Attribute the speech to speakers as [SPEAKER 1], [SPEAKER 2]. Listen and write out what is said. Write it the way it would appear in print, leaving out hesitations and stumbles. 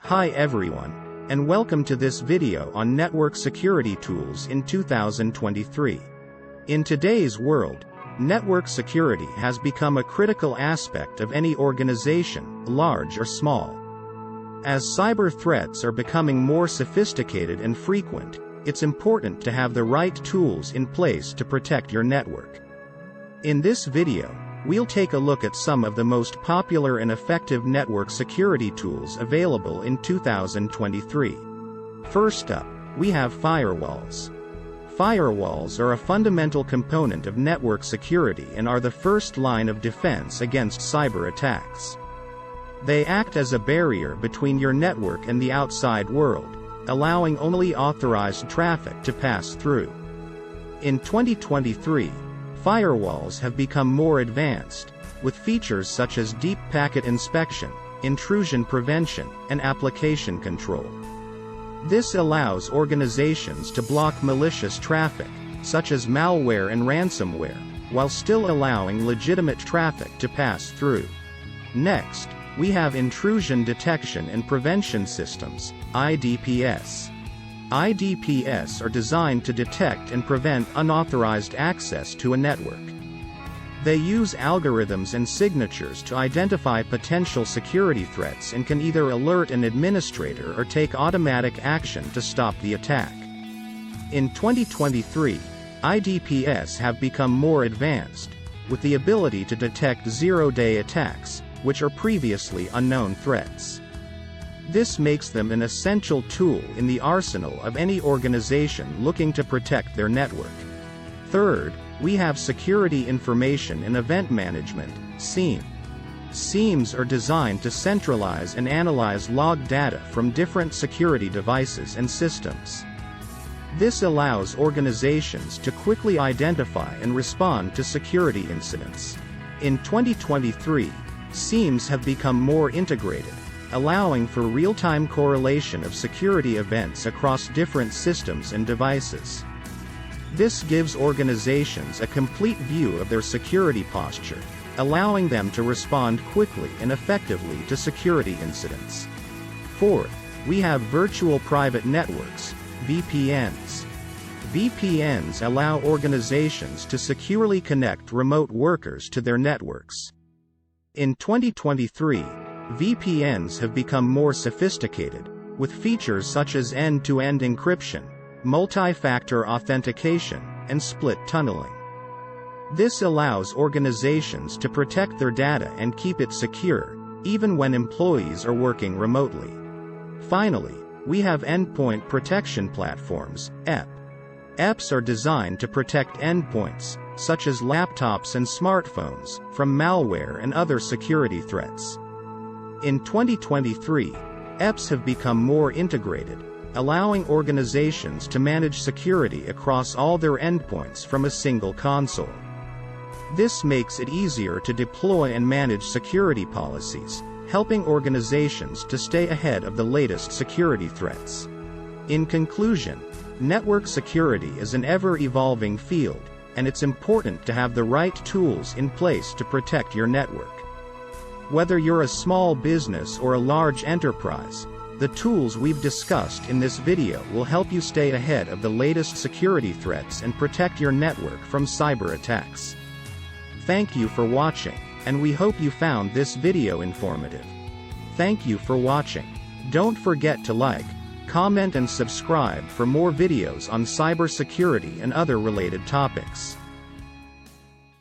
[SPEAKER 1] Hi everyone, and welcome to this video on network security tools in 2023. In today's world, network security has become a critical aspect of any organization, large or small. As cyber threats are becoming more sophisticated and frequent, it's important to have the right tools in place to protect your network. In this video, we'll take a look at some of the most popular and effective network security tools available in 2023. First up, we have firewalls. Firewalls are a fundamental component of network security and are the first line of defense against cyber attacks. They act as a barrier between your network and the outside world, allowing only authorized traffic to pass through. In 2023, firewalls have become more advanced, with features such as deep packet inspection, intrusion prevention, and application control. This allows organizations to block malicious traffic, such as malware and ransomware, while still allowing legitimate traffic to pass through. Next, we have intrusion detection and prevention systems, IDPS. IDPS are designed to detect and prevent unauthorized access to a network. They use algorithms and signatures to identify potential security threats and can either alert an administrator or take automatic action to stop the attack. In 2023, IDPS have become more advanced, with the ability to detect zero-day attacks, which are previously unknown threats. This makes them an essential tool in the arsenal of any organization looking to protect their network. Third, we have Security Information and Event Management, SIEM. SIEMs are designed to centralize and analyze log data from different security devices and systems. This allows organizations to quickly identify and respond to security incidents. In 2023, SIEMs have become more integrated, allowing for real-time correlation of security events across different systems and devices. This gives organizations a complete view of their security posture, allowing them to respond quickly and effectively to security incidents. Fourth, we have virtual private networks, VPNs. VPNs allow organizations to securely connect remote workers to their networks. In 2023, VPNs have become more sophisticated, with features such as end-to-end encryption, multi-factor authentication, and split tunneling. This allows organizations to protect their data and keep it secure, even when employees are working remotely. Finally, we have endpoint protection platforms, EP. EPs are designed to protect endpoints, such as laptops and smartphones, from malware and other security threats. In 2023, EPs have become more integrated, allowing organizations to manage security across all their endpoints from a single console. This makes it easier to deploy and manage security policies, helping organizations to stay ahead of the latest security threats. In conclusion, network security is an ever-evolving field, and it's important to have the right tools in place to protect your network. Whether you're a small business or a large enterprise, the tools we've discussed in this video will help you stay ahead of the latest security threats and protect your network from cyber attacks. Thank you for watching, and we hope you found this video informative. Thank you for watching. Don't forget to like, comment and subscribe for more videos on cybersecurity and other related topics.